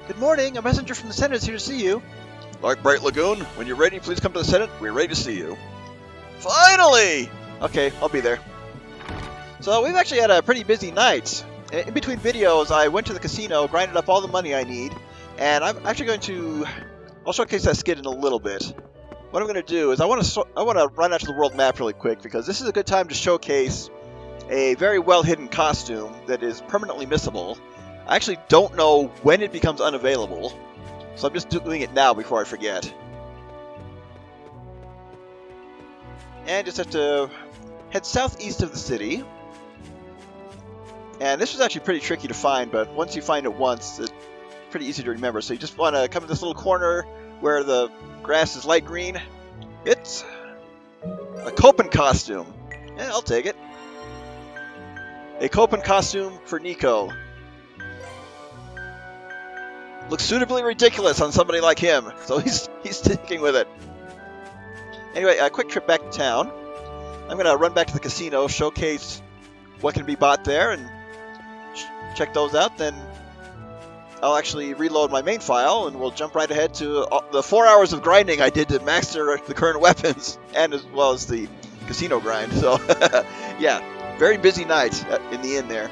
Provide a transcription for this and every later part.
Good morning, a messenger from the Senate is here to see you. Like Bright Lagoon, when you're ready, please come to the Senate. We're ready to see you. Finally! Okay, I'll be there. So we've actually had a pretty busy night. In between videos, I went to the casino, grinded up all the money I need, and I'm actually going to... I'll showcase that skit in a little bit. What I'm going to do is I want to run out to the world map really quick, because this is a good time to showcase a very well-hidden costume that is permanently missable. I actually don't know when it becomes unavailable, so I'm just doing it now before I forget. And just have to head southeast of the city. And this was actually pretty tricky to find, but once you find it once, it's pretty easy to remember. So you just want to come to this little corner where the grass is light green. It's a Copen costume. Yeah, I'll take it. A Copen costume for Nico. Looks suitably ridiculous on somebody like him, so he's sticking with it. Anyway, a quick trip back to town. I'm going to run back to the casino, showcase what can be bought there, and check those out. Then I'll actually reload my main file, and we'll jump right ahead to the 4 hours of grinding I did to master the current weapons, and as well as the casino grind. So, yeah, very busy night in the inn there.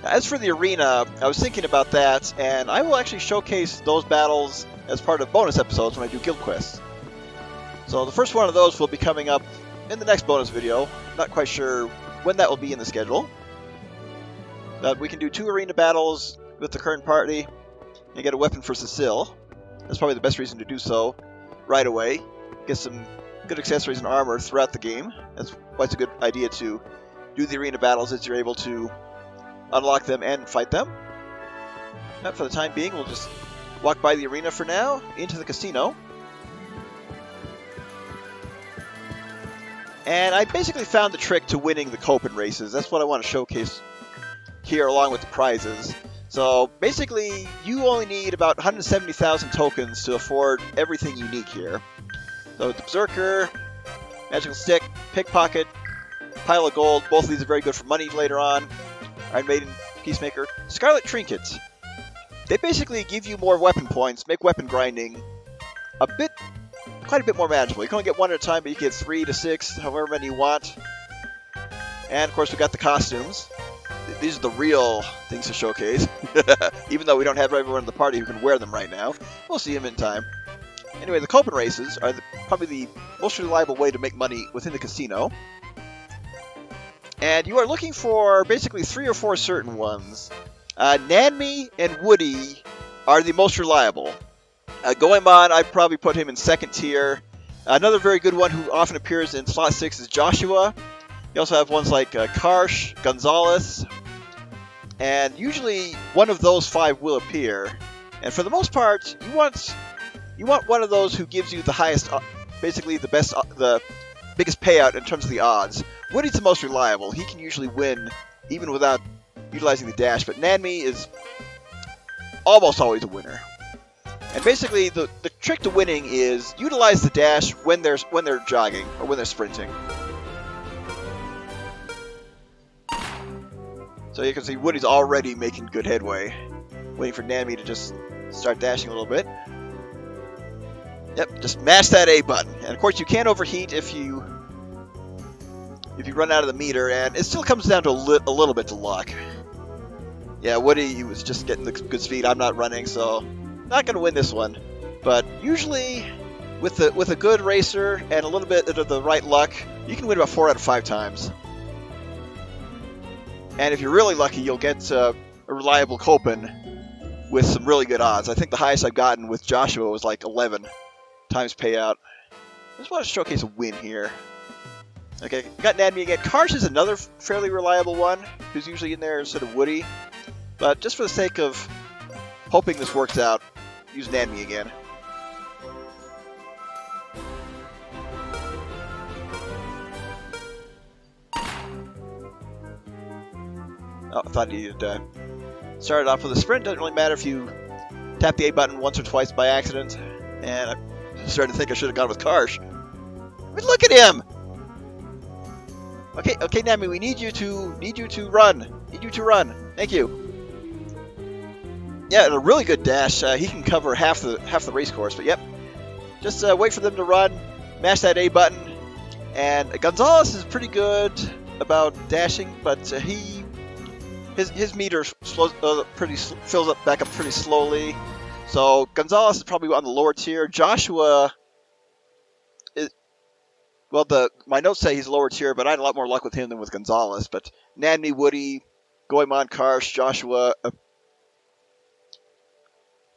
As for the arena, I was thinking about that, and I will actually showcase those battles as part of bonus episodes when I do guild quests. So the first one of those will be coming up in the next bonus video. Not quite sure when that will be in the schedule. But we can do 2 arena battles with the current party and get a weapon for Cecile. That's probably the best reason to do so right away. Get some good accessories and armor throughout the game. That's why it's a good idea to do the arena battles, as you're able to unlock them and fight them. But for the time being, we'll just walk by the arena for now, into the casino. And I basically found the trick to winning the Copen races. That's what I want to showcase here along with the prizes. So basically, you only need about 170,000 tokens to afford everything unique here. So the Berserker, Magical Stick, Pickpocket, Pile of Gold, both of these are very good for money later on. Iron Maiden, Peacemaker, Scarlet Trinket. They basically give you more weapon points, make weapon grinding quite a bit more manageable. You can only get 1 at a time, but you can get 3 to 6, however many you want. And of course, we've got the costumes. These are the real things to showcase. Even though we don't have everyone in the party who can wear them right now. We'll see them in time. Anyway, the Copen races are probably the most reliable way to make money within the casino. And you are looking for basically 3 or 4 certain ones. Nanmi and Woody are the most reliable. Goemon, I'd probably put him in 2nd tier. Another very good one who often appears in slot 6 is Joshua. You also have ones like Karsh, Gonzalez. And usually one of those 5 will appear. And for the most part, you want one of those who gives you the highest, basically the biggest payout in terms of the odds. Woody's the most reliable. He can usually win even without utilizing the dash, but Nanmi is almost always a winner. And basically, the trick to winning is utilize the dash when they're jogging or when they're sprinting. So you can see Woody's already making good headway, waiting for Nanmi to just start dashing a little bit. Yep, just mash that A button, and of course you can't overheat if you run out of the meter, and it still comes down to a little bit to luck. Yeah, Woody was just getting the good speed. I'm not running, so not going to win this one. But usually, with a good racer and a little bit of the right luck, you can win about 4 out of 5 times. And if you're really lucky, you'll get a reliable Copen with some really good odds. I think the highest I've gotten with Joshua was like 11 times payout. I just want to showcase a win here. Okay, got Nanmi again. Karsh is another fairly reliable one, who's usually in there instead of Woody. But just for the sake of hoping this works out, use Nanmi again. Oh, I thought you started off with a sprint. Doesn't really matter if you tap the A button once or twice by accident. And I started to think I should have gone with Karsh. But look at him! Okay, Nanmi, we need you to run. Need you to run. Thank you. Yeah, and a really good dash. He can cover half the race course. But yep, just wait for them to run, mash that A button, and Gonzalez is pretty good about dashing, but his meter fills up back up pretty slowly. So Gonzalez is probably on the lower tier. Joshua is, well, my notes say he's lower tier, but I had a lot more luck with him than with Gonzalez. But Nanmi, Woody, Goemon, Karsh, Joshua.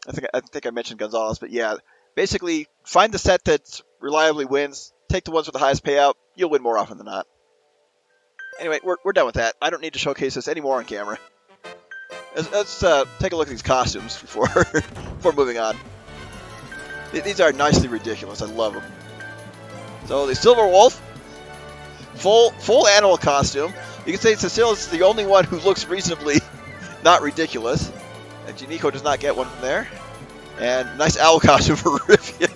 I think I mentioned Gonzalez, but yeah, basically find the set that reliably wins. Take the ones with the highest payout. You'll win more often than not. Anyway, we're done with that. I don't need to showcase this anymore on camera. Let's take a look at these costumes before moving on. These are nicely ridiculous. I love them. So the Silver Wolf, full animal costume. You can say Cecilia's the only one who looks reasonably not ridiculous. And Janiko does not get one from there. And nice owl costume for Rivia.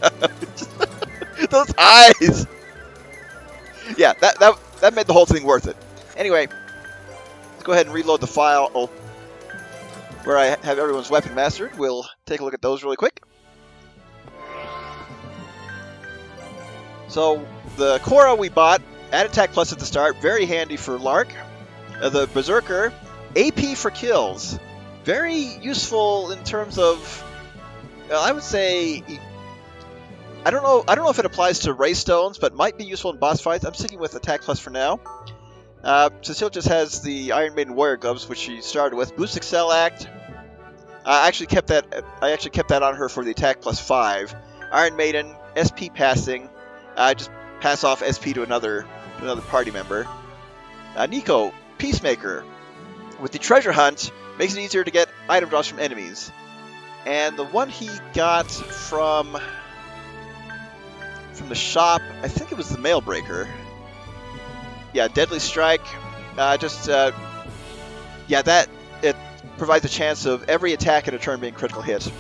Those eyes! Yeah, that made the whole thing worth it. Anyway, let's go ahead and reload the file where I have everyone's weapon mastered. We'll take a look at those really quick. So, the Korra we bought, add attack plus at the start, very handy for Lark. The Berserker, AP for kills. Very useful in terms of, I would say, I don't know if it applies to Ray Stones, but might be useful in boss fights. I'm sticking with attack plus for now. Cecile just has the Iron Maiden Warrior Gloves, which she started with. Boost Excel Act. I actually kept that on her for the attack plus 5. Iron Maiden, SP passing. Just pass off SP to another party member. Nico, Peacemaker. With the Treasure Hunt, makes it easier to get item drops from enemies. And the one he got from the shop, I think it was the Mail Breaker. Yeah, Deadly Strike. It provides a chance of every attack in a turn being critical hit.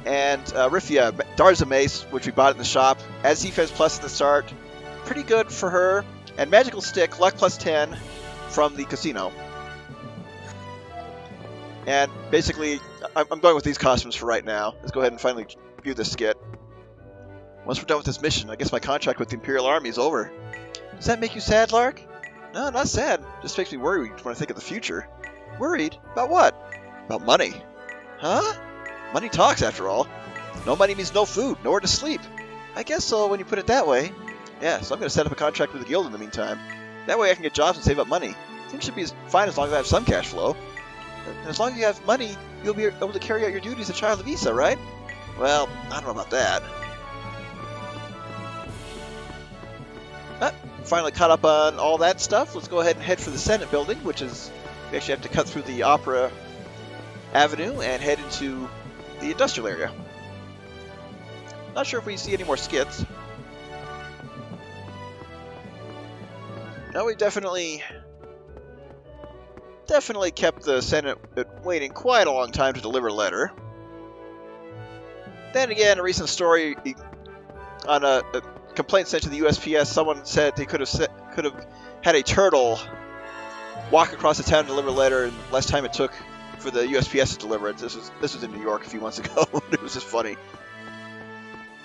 And Rifia, Darza Mace, which we bought in the shop, adds defense plus at the start. Pretty good for her. And Magical Stick, luck plus 10 from the casino. And basically, I'm going with these costumes for right now. Let's go ahead and finally view this skit. Once we're done with this mission, I guess my contract with the Imperial Army is over. Does that make you sad, Lark? No, not sad. Just makes me worried when I think of the future. Worried? About what? About money. Huh? Money talks, after all. No money means no food, nowhere to sleep. I guess so when you put it that way. Yeah, so I'm going to set up a contract with the guild in the meantime. That way I can get jobs and save up money. Things should be fine as long as I have some cash flow. And as long as you have money, you'll be able to carry out your duties as a child of Issa, right? Well, I don't know about that. Finally caught up on all that stuff. Let's go ahead and head for the Senate building, which is... We actually have to cut through the Opera Avenue and head into the industrial area. Not sure if we see any more skits. No, we definitely kept the Senate waiting quite a long time to deliver a letter. Then again, a recent story on a complaint sent to the USPS, someone said they could have had a turtle walk across the town and deliver a letter, and less time it took for the USPS to deliver it. This was in New York a few months ago. It was just funny.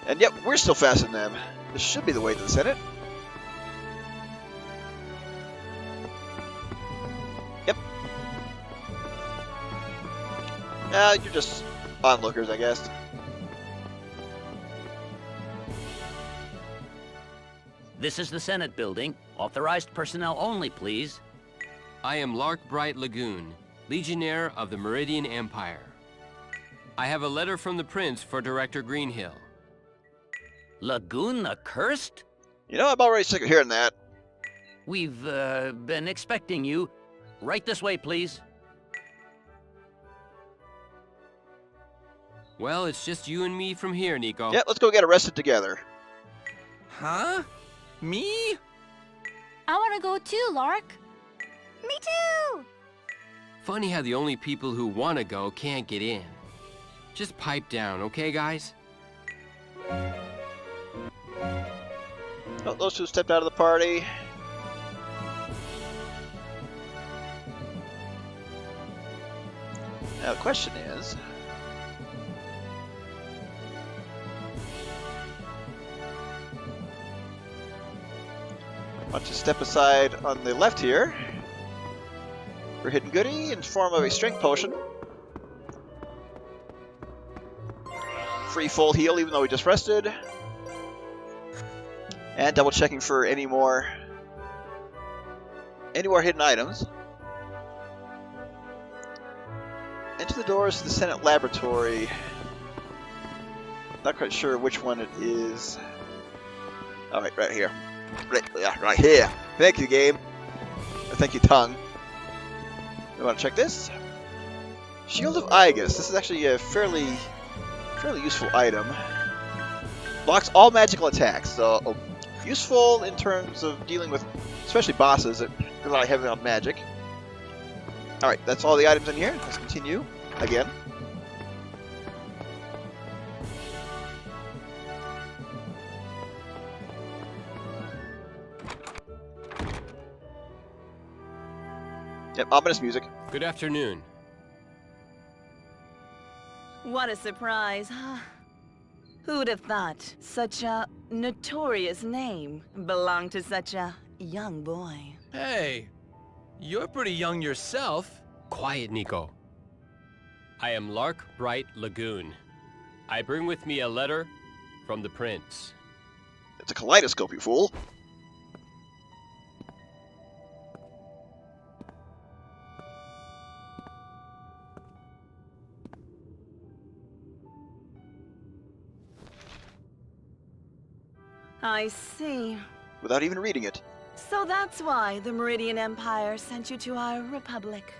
And yet, we're still faster than them. This should be the way to the Senate. Yep. You're just onlookers, I guess. This is the Senate building. Authorized personnel only, please. I am Lark Bright Lagoon, Legionnaire of the Meridian Empire. I have a letter from the Prince for Director Greenhill. Lagoon the Cursed? You know, I'm already sick of hearing that. We've been expecting you. Right this way, please. Well, it's just you and me from here, Nico. Yeah, let's go get arrested together. Huh? Me? I want to go too, Lark. Me too! Funny how the only people who want to go can't get in. Just pipe down, okay, guys? Oh, those two stepped out of the party. Now the question is, step aside on the left here for hidden goodie in form of a strength potion. Free full heal even though we just rested. And double checking for any more hidden items. Enter the doors to the Senate Laboratory. Not quite sure which one it is. Alright, right here. Right here. Thank you, game. Thank you, tongue. We want to check this. Shield of Igus. This is actually a fairly useful item. Blocks all magical attacks, so useful in terms of dealing with, especially bosses that rely heavily on magic. Alright, that's all the items in here. Let's continue again. Yep, ominous music. Good afternoon. What a surprise, huh? Who'd have thought such a notorious name belonged to such a young boy? Hey, you're pretty young yourself. Quiet, Nico. I am Lark Bright Lagoon. I bring with me a letter from the prince. It's a kaleidoscope, you fool. I see. Without even reading it. So that's why the Meridian Empire sent you to our republic.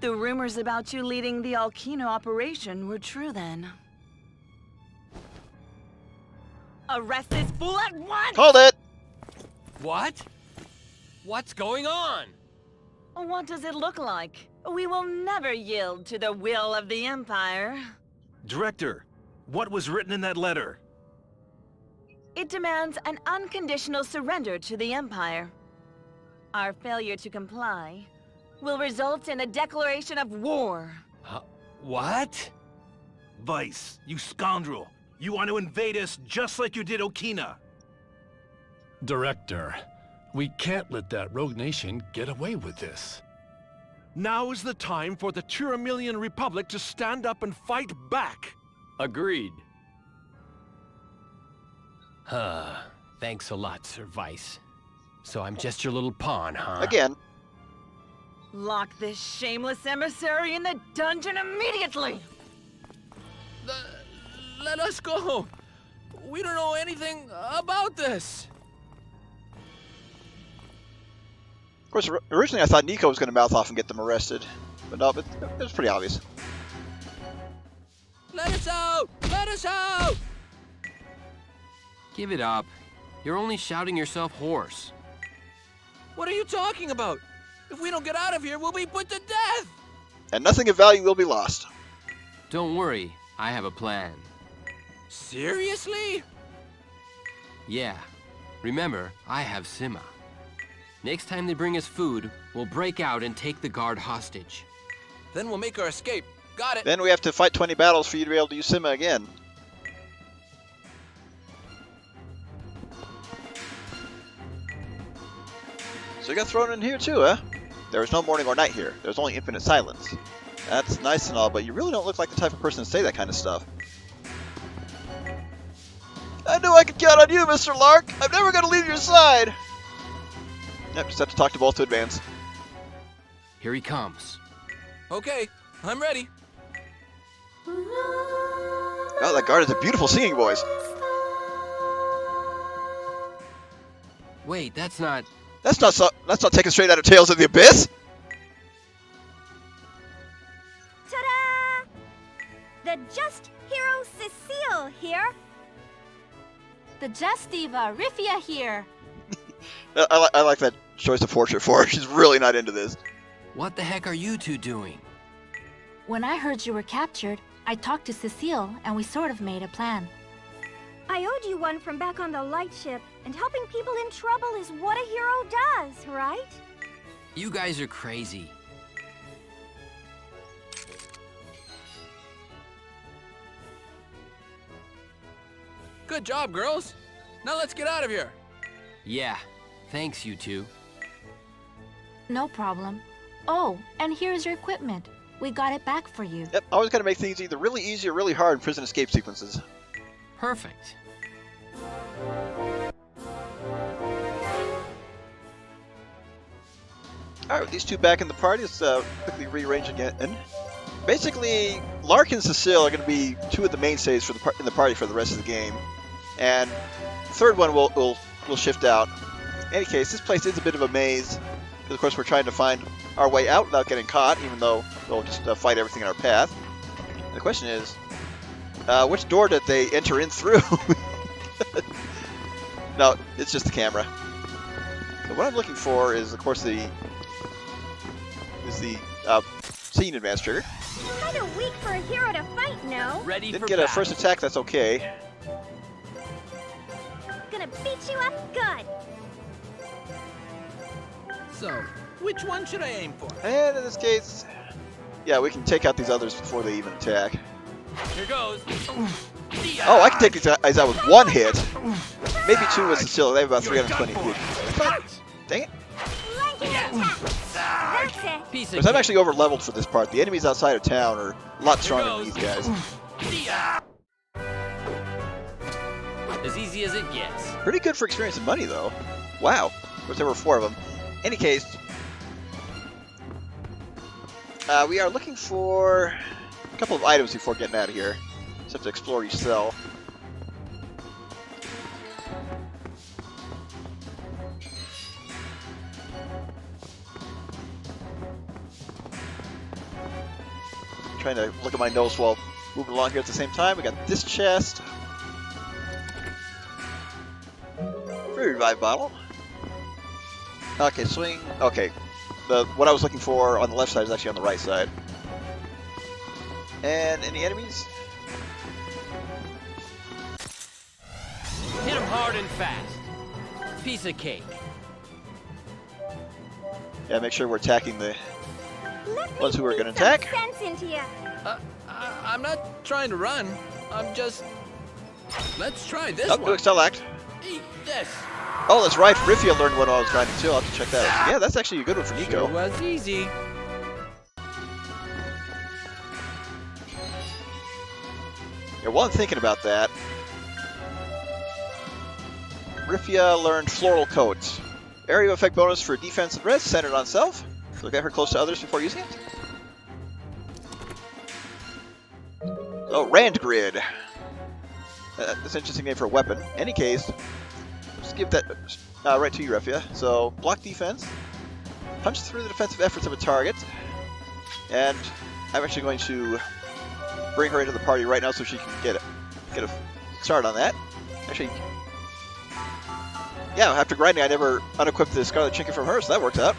The rumors about you leading the Alkino operation were true then. Arrest this fool at once! Hold it! What? What's going on? What does it look like? We will never yield to the will of the Empire. Director, what was written in that letter? It demands an unconditional surrender to the Empire. Our failure to comply will result in a declaration of war. What? Weiss, you scoundrel! You want to invade us just like you did Okina! Director, we can't let that rogue nation get away with this. Now is the time for the Turamilian Republic to stand up and fight back! Agreed. Thanks a lot, Sir Weiss. So I'm just your little pawn, huh? Again. Lock this shameless emissary in the dungeon immediately! Let us go! We don't know anything about this! Of course, originally I thought Nico was going to mouth off and get them arrested. But no, it was pretty obvious. Let us out! Let us out! Give it up. You're only shouting yourself hoarse. What are you talking about? If we don't get out of here, we'll be put to death! And nothing of value will be lost. Don't worry, I have a plan. Seriously? Yeah. Remember, I have Sima. Next time they bring us food, we'll break out and take the guard hostage. Then we'll make our escape. Got it! Then we have to fight 20 battles for you to be able to use Sima again. So you got thrown in here too, huh? There is no morning or night here. There's only infinite silence. That's nice and all, but you really don't look like the type of person to say that kind of stuff. I knew I could count on you, Mr. Lark! I'm never gonna leave your side! Yep, just have to talk to both to advance. Here he comes. Okay, I'm ready. Oh, that guard has a beautiful singing voice. Wait, that's not... That's not taken straight out of Tales of the Abyss! Ta-da! The Just Hero Cecile here. The Just Diva Rifia here. I like that choice of portrait for her. She's really not into this. What the heck are you two doing? When I heard you were captured, I talked to Cecile and we sort of made a plan. I owed you one from back on the lightship, and helping people in trouble is what a hero does, right? You guys are crazy. Good job, girls. Now let's get out of here. Yeah, thanks you two. No problem. Oh, and here's your equipment. We got it back for you. Yep, always got to make things either really easy or really hard in prison escape sequences. Perfect. Alright, with these two back in the party, let's quickly rearrange again. Basically, Lark and Cecile are going to be two of the mainstays for in the party for the rest of the game. And the third one will shift out. In any case, this place is a bit of a maze. Because, of course, we're trying to find our way out without getting caught, even though we'll just fight everything in our path. And the question is, which door did they enter in through? No, it's just the camera. So what I'm looking for is, of course, the scene advance trigger. Kind of weak for a hero to fight, no? Ready Didn't for get a battle. first attack, that's okay. Gonna beat you up good. So, which one should I aim for? And in this case, yeah, we can take out these others before they even attack. Here goes. Oh, I can take these guys out with one hit. Maybe two with Cecile. They have about 320 hit. Dang it. That's it. Piece of Because I'm cake. actually over leveled for this part. The enemies outside of town are a lot stronger than these guys. As easy as it gets. Pretty good for experience and money, though. Wow. Of course, there were 4 of them. Any case, we are looking for a couple of items before getting out of here. Just have to explore each cell. Trying to look at my nose while moving along here at the same time. We got this chest. Free revive bottle. Okay, swing. Okay, what I was looking for on the left side is actually on the right side. And any enemies? Hit him hard and fast. Piece of cake. Yeah, make sure we're attacking the Let ones me who are beat going to some attack. sense into ya. I'm not trying to run. I'm just... Let's try this Oh, one. select. Eat this. Oh, that's right. Riffia learned what I was grinding too. I'll have to check that out. Yeah, that's actually a good one for Nico. Sure was easy. Yeah, while I'm thinking about that, Riffia learned Floral Coat. Area of effect bonus for defense and res, centered on self. So get her close to others before using it. Oh, Rand Grid. That's an interesting name for a weapon. In any case, just give that right to you, Riffia. So, block defense, punch through the defensive efforts of a target, and I'm actually going to bring her into the party right now so she can get a start on that. Actually, yeah, after grinding, I never unequipped the Scarlet Trinket from her, so that works out.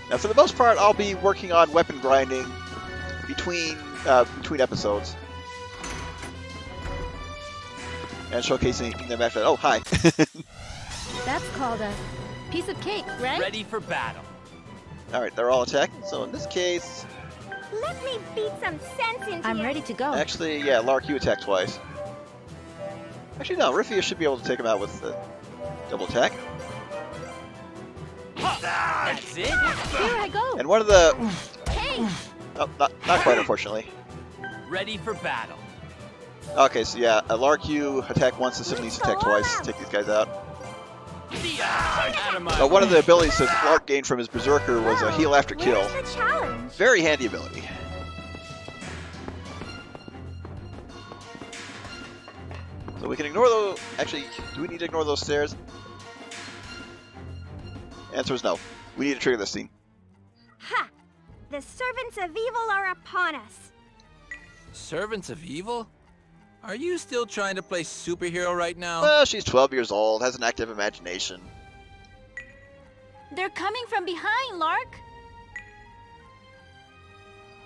Now, for the most part, I'll be working on weapon grinding between episodes and showcasing them after that. Oh, hi. That's called a piece of cake, right? Ready for battle. All right, they're all attacking. So in this case, Let me beat some sense into I'm ready to go. actually, yeah, Lark, you attack twice. Actually, no, Riffia should be able to take him out with the double attack. That's it. Here I go. And one of the... Hey, Oh, not quite, unfortunately. Ready for battle. Okay, so yeah, Lark, you attack once, Cecile needs to attack twice to take these guys out. Out of my One of the abilities that Lark gained from his Berserker was a heal after kill. where's the challenge? Very handy ability. So we can ignore those... Actually, do we need to ignore those stairs? Answer is no. We need to trigger this scene. Ha! The servants of evil are upon us. Servants of Evil? Are you still trying to play superhero right now? Well, she's 12 years old, has an active imagination. They're coming from behind, Lark.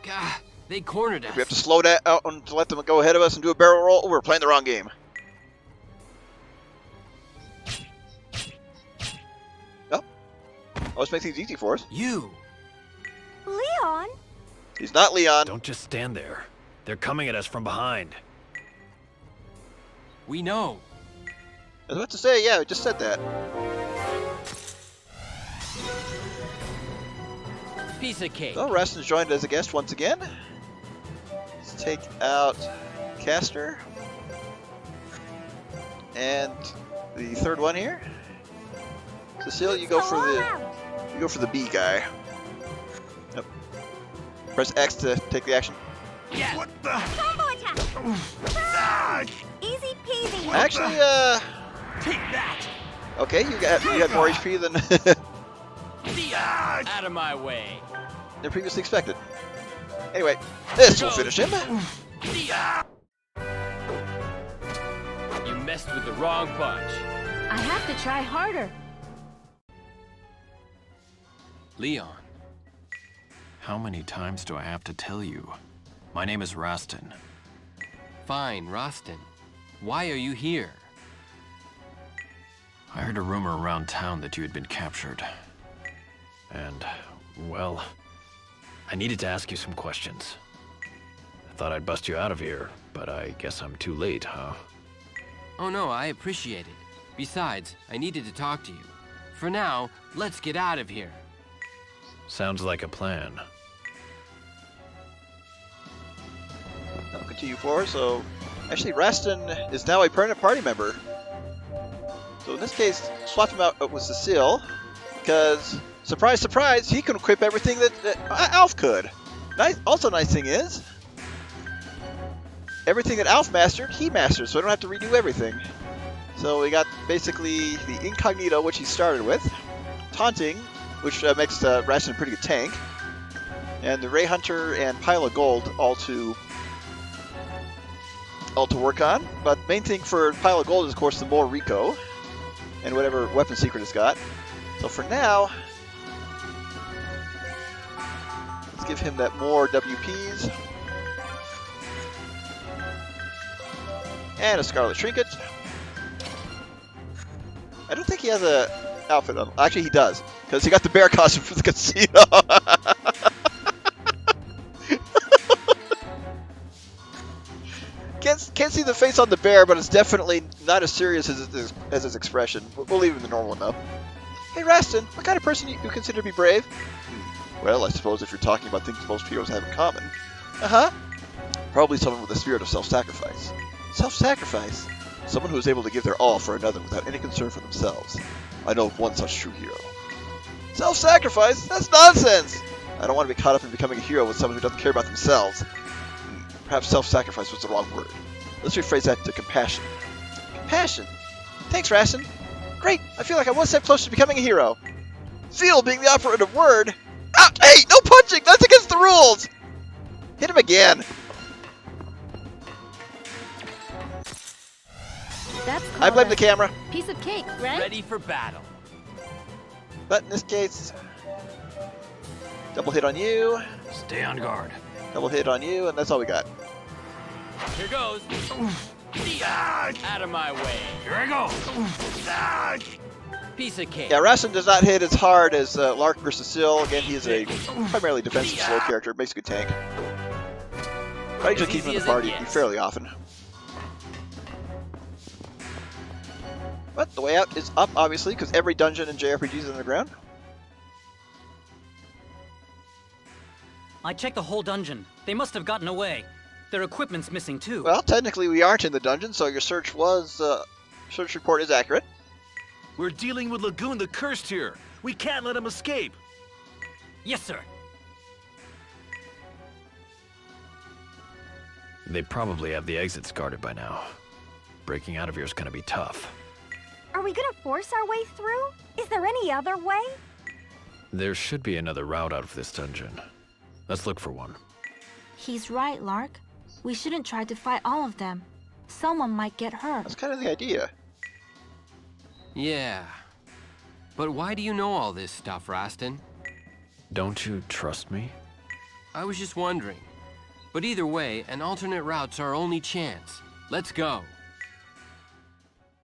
Gah, they cornered If we have to us. slow down and let them go ahead of us and do a barrel roll, we're playing the wrong game. Oh. Let's make things easy for us. You. Leon? He's not Leon. Don't just stand there. They're coming at us from behind. We know. I was about to say, yeah, I just said that. Piece of cake. So, Rosten's joined as a guest once again. Let's take out Castor. And the third one here. Cecile, you go for the B guy. Yep. Press X to take the action. Yeah. What the? Combo attack! Easy peasy! Actually, Take that! okay, you got more HP than Out of my way. than previously expected. Anyway, this will finish him. You messed with the wrong bunch. I have to try harder. Leon. How many times do I have to tell you? My name is Rosten. Fine, Rosten. Why are you here? I heard a rumor around town that you had been captured. And, well, I needed to ask you some questions. I thought I'd bust you out of here, but I guess I'm too late, huh? Oh no, I appreciate it. Besides, I needed to talk to you. For now, let's get out of here. Sounds like a plan. I'll continue forward. So, actually, Rosten is now a permanent party member. So in this case, swap him out with Cecile, because surprise, surprise, he can equip everything that Alf could. Also, nice thing is, everything that Alf mastered, he masters, so I don't have to redo everything. So we got basically the Incognito, which he started with, Taunting, which makes Rosten a pretty good tank, and the Ray Hunter and Pile of Gold all to work on. But main thing for Pile of Gold is, of course, the more Rico and whatever weapon secret it's got. So for now, let's give him that more WPs and a Scarlet Trinket. I don't think he has a outfit on. Actually, he does, because he got the bear costume from the casino. Can't see the face on the bear, but it's definitely not as serious as his expression. We'll leave him the normal one, though. Hey, Rosten, what kind of person you consider to be brave? Well, I suppose if you're talking about things most heroes have in common. Uh-huh. Probably someone with a spirit of self-sacrifice. Self-sacrifice? Someone who is able to give their all for another without any concern for themselves. I know of one such true hero. Self-sacrifice? That's nonsense! I don't want to be caught up in becoming a hero with someone who doesn't care about themselves. Perhaps self-sacrifice was the wrong word. Let's rephrase that to compassion. Compassion? Thanks, Rosten. Great! I feel like I'm one step closer to becoming a hero. Feel being the operative word. Out! Hey! No punching! That's against the rules! Hit him again! That's I blame the called camera. a piece of cake, right? Ready for battle. But in this case, double hit on you, Stay on guard. double hit on you, and that's all we got. Here goes. Out of my way. Here I go. Piece of cake. Yeah, Rosten does not hit as hard as Lark versus Cecile. Again, he is a primarily defensive slow character, makes a good tank. But I usually keep him in the Easy as it party gets. fairly often. But the way out is up, obviously, because every dungeon in JRPG is underground. I checked the whole dungeon. They must have gotten away. Their equipment's missing too. Well, technically we aren't in the dungeon, so your search report is accurate. We're dealing with Lagoon the Cursed here. We can't let him escape. Yes, sir. They probably have the exits guarded by now. Breaking out of here is gonna be tough. Are we gonna force our way through? Is there any other way? There should be another route out of this dungeon. Let's look for one. He's right, Lark. We shouldn't try to fight all of them. Someone might get hurt. That's kind of the idea. Yeah. But why do you know all this stuff, Rosten? Don't you trust me? I was just wondering. But either way, an alternate route's our only chance. Let's go.